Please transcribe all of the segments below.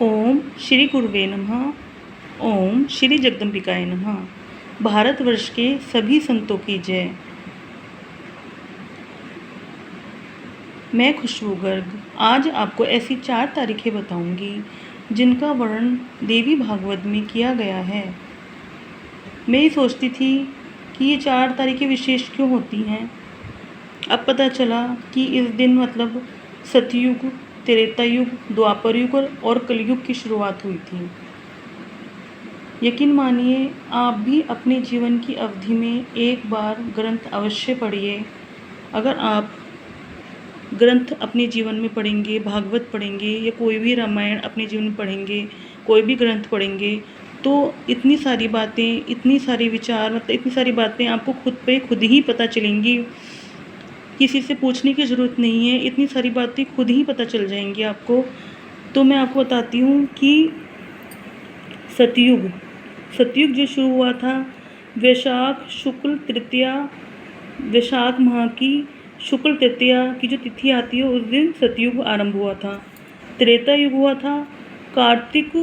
ओम श्री गुरुवे नमः। ओम श्री जगदम्बिकाय नमः। भारतवर्ष के सभी संतों की जय। मैं खुशबू गर्ग आज आपको ऐसी 4 तारीखें बताऊंगी जिनका वर्णन देवी भागवत में किया गया है। मैं ये सोचती थी कि ये 4 तारीखें विशेष क्यों होती हैं। अब पता चला कि इस दिन मतलब सतयुग, त्रेता युग, द्वापर युग और कलयुग की शुरुआत हुई थी। यकीन मानिए, आप भी अपने जीवन की अवधि में एक बार ग्रंथ अवश्य पढ़िए। अगर आप ग्रंथ अपने जीवन में पढ़ेंगे, भागवत पढ़ेंगे या कोई भी रामायण अपने जीवन में पढ़ेंगे, कोई भी ग्रंथ पढ़ेंगे, तो इतनी सारी बातें, इतनी सारी विचार, मतलब इतनी सारी बातें आपको खुद ही पता चलेंगी। किसी से पूछने की ज़रूरत नहीं है, इतनी सारी बातें खुद ही पता चल जाएंगी आपको। तो मैं आपको बताती हूँ कि सतयुग जो शुरू हुआ था वैशाख शुक्ल तृतीया, वैशाख माह की शुक्ल तृतीया की जो तिथि आती है उस दिन सतयुग आरंभ हुआ था। त्रेता युग हुआ था कार्तिक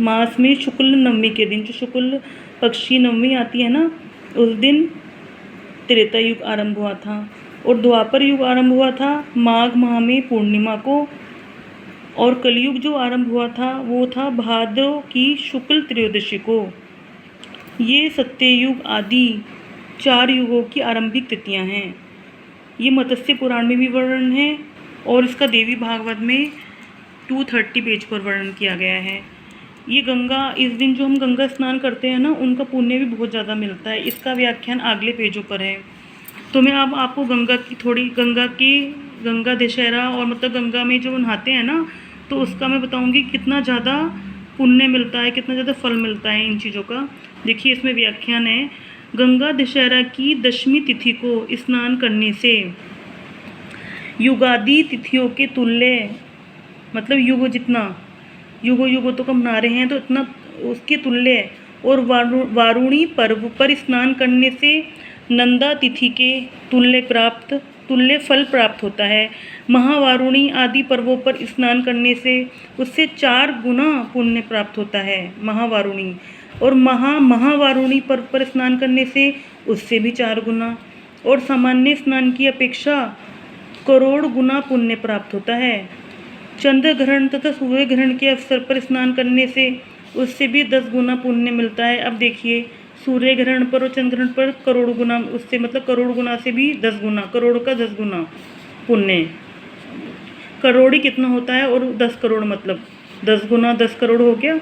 मास में शुक्ल नवमी के दिन, जो शुक्ल पक्ष की नवमी आती है ना, उस दिन त्रेता युग आरंभ हुआ था। और द्वापर युग आरंभ हुआ था माघ माह में पूर्णिमा को। और कलयुग जो आरंभ हुआ था वो था भाद्र की शुक्ल त्रयोदशी को। ये सत्ययुग आदि 4 युगों की आरंभिक तिथियां हैं। ये मत्स्य पुराण में भी वर्णन है और इसका देवी भागवत में 230 पेज पर वर्णन किया गया है। ये गंगा, इस दिन जो हम गंगा स्नान करते हैं ना, उनका पुण्य भी बहुत ज़्यादा मिलता है। इसका व्याख्यान अगले पेजों पर है। तो मैं अब आपको गंगा दशहरा और मतलब गंगा में जो नहाते हैं ना, तो उसका मैं बताऊंगी कितना ज़्यादा पुण्य मिलता है, कितना ज़्यादा फल मिलता है इन चीज़ों का। देखिए इसमें व्याख्यान है, गंगा दशहरा की 10वीं तिथि को स्नान करने से युगादि तिथियों के तुल्य, मतलब युगों तो कम मना रहे हैं तो इतना उसके तुल्य, और वारुणी पर्व पर स्नान करने से नंदा तिथि के तुल्य फल प्राप्त होता है। महावारुणी आदि पर्वों पर स्नान करने से उससे 4 गुना पुण्य प्राप्त होता है महावारुणी, और महावारुणी पर्व पर स्नान करने से उससे भी 4 गुना, और सामान्य स्नान की अपेक्षा करोड़ गुना पुण्य प्राप्त होता है। चंद्र ग्रहण तथा सूर्य ग्रहण के अवसर पर स्नान करने से उससे भी 10 गुना पुण्य मिलता है। अब देखिए, सूर्य ग्रहण पर और चंद्र ग्रहण पर करोड़ गुना, उससे मतलब करोड़ गुना से भी 10 गुना, करोड़ का 10 गुना पुण्य। करोड़ी कितना होता है और 10 करोड़ मतलब 10 गुना 10 करोड़ हो गया।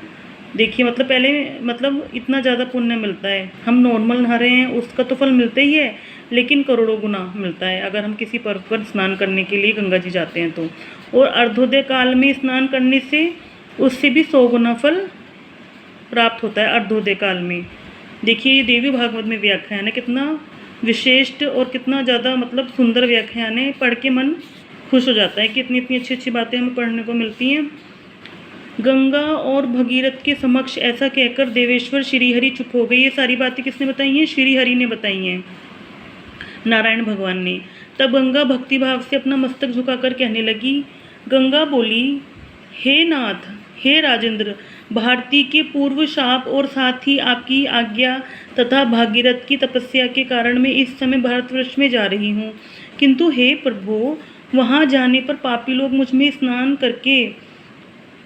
देखिए मतलब पहले मतलब इतना ज़्यादा पुण्य मिलता है। हम नॉर्मल नहा रहे हैं उसका तो फल मिलता ही है, लेकिन करोड़ों गुना मिलता है अगर हम किसी पर्व पर स्नान करने के लिए गंगा जी जाते हैं तो। और अर्धोदय काल में स्नान करने से उससे भी 100 गुना फल प्राप्त होता है अर्धोदय काल में। देखिए ये देवी भागवत में व्याख्यान है, कितना विशिष्ट और कितना ज़्यादा मतलब सुंदर व्याख्यान है। पढ़ के मन खुश हो जाता है कि इतनी इतनी अच्छी अच्छी बातें हमें पढ़ने को मिलती हैं। गंगा और भगीरथ के समक्ष ऐसा कहकर देवेश्वर श्रीहरि चुप हो गए। ये सारी बातें किसने बताई हैं? श्रीहरि ने बताई हैं, नारायण भगवान ने। तब गंगा भक्ति भाव से अपना मस्तक झुकाकर कहने लगी। गंगा बोली, हे नाथ, हे राजेंद्र, भारती के पूर्व शाप और साथ ही आपकी आज्ञा तथा भागीरथ की तपस्या के कारण मैं इस समय भारतवर्ष में जा रही हूँ। किंतु हे प्रभु, वहाँ जाने पर पापी लोग मुझ में स्नान करके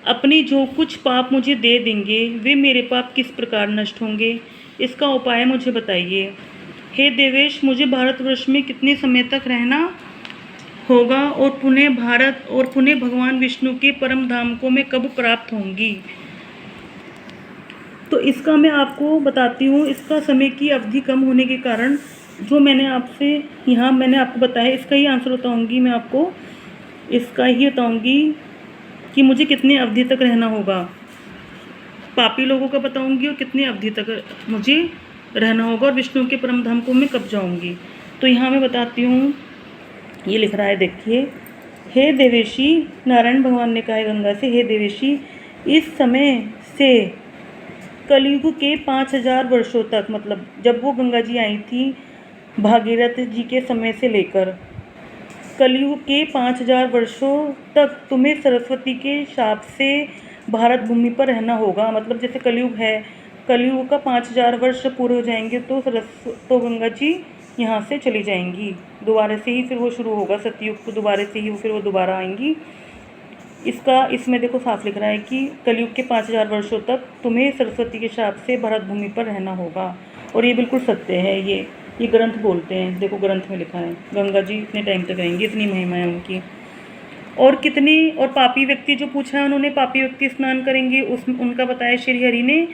अपने जो कुछ पाप मुझे दे देंगे, वे मेरे पाप किस प्रकार नष्ट होंगे? इसका उपाय मुझे बताइए। हे देवेश, मुझे भारतवर्ष में कितने समय तक रहना होगा और पुनः भगवान विष्णु के परम धाम को मैं कब प्राप्त होंगी? तो इसका मैं आपको बताती हूँ। इसका समय की अवधि कम होने के कारण जो मैंने आपको बताया, इसका ही आंसर बताऊँगी मैं आपको। इसका ही बताऊँगी कि मुझे कितने अवधि तक रहना होगा। पापी लोगों का बताऊँगी और कितनी अवधि तक मुझे रहना होगा, और विष्णु के परम धाम को मैं कब जाऊँगी। तो यहाँ मैं बताती हूँ, ये लिख रहा है, देखिए। हे देवेशी, नारायण भगवान ने कहा है गंगा से, हे देवेशी, इस समय से कलयुग के 5000 वर्षों तक, मतलब जब वो गंगा जी आई थी भागीरथ जी के समय से लेकर कलयुग के 5000 वर्षों तक तुम्हें सरस्वती के शाप से भारत भूमि पर रहना होगा। मतलब जैसे कलयुग है, कलयुग का 5000 वर्ष पूरे हो जाएंगे तो गंगा जी यहाँ से चली जाएंगी, दोबारा से ही फिर वो शुरू होगा सतयुग को, दोबारा से ही फिर वो दोबारा आएंगी। इसमें देखो साफ लिख रहा है कि कलयुग के 5000 वर्षों तक तुम्हें सरस्वती के शाप से भारत भूमि पर रहना होगा, और ये बिल्कुल सत्य है। ये ग्रंथ बोलते हैं, देखो ग्रंथ में लिखा है गंगा जी इतने टाइम तक रहेंगी, इतनी महिमा है उनकी। और कितने और पापी व्यक्ति जो पूछा है उन्होंने, पापी व्यक्ति स्नान करेंगे, उनका बताया श्री हरि ने।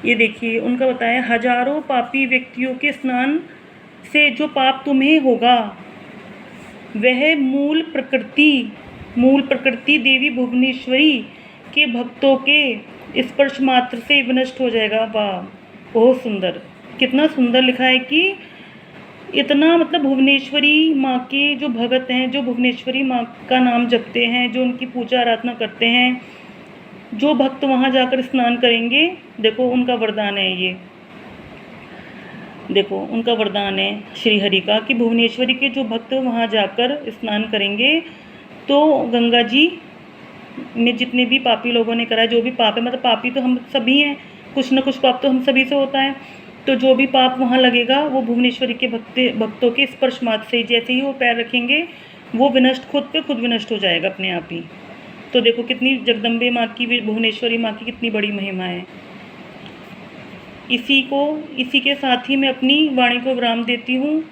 ये देखिए उनका बताया, हजारों पापी व्यक्तियों के स्नान से जो पाप तुम्हें होगा वह मूल प्रकृति देवी भुवनेश्वरी के भक्तों के स्पर्श मात्र से विनष्ट हो जाएगा। वाह, बहुत सुंदर, कितना सुंदर लिखा है कि इतना, मतलब भुवनेश्वरी माँ के जो भगत हैं, जो भुवनेश्वरी माँ का नाम जपते हैं, जो उनकी पूजा आराधना करते हैं, जो भक्त वहाँ जाकर स्नान करेंगे, देखो उनका वरदान है ये, देखो उनका वरदान है श्री हरि का कि भुवनेश्वरी के जो भक्त वहाँ जाकर स्नान करेंगे तो गंगा जी में जितने भी पापी लोगों ने करा है, जो भी पाप है, मतलब पापी तो हम सभी हैं, कुछ न कुछ पाप तो हम सभी से होता है, तो जो भी पाप वहाँ लगेगा वो भुवनेश्वरी के भक्तों के स्पर्श मात्र से, जैसे ही वो पैर रखेंगे वो विनष्ट, खुद पे खुद विनष्ट हो जाएगा अपने आप ही। तो देखो कितनी जगदम्बे माँ की, भुवनेश्वरी माँ की कितनी बड़ी महिमा है। इसी के साथ ही मैं अपनी वाणी को विराम देती हूँ।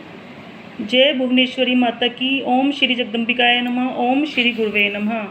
जय भुवनेश्वरी माता की। ओम श्री जगदम्बिकाय नमः। ओम श्री गुरुवे नमः।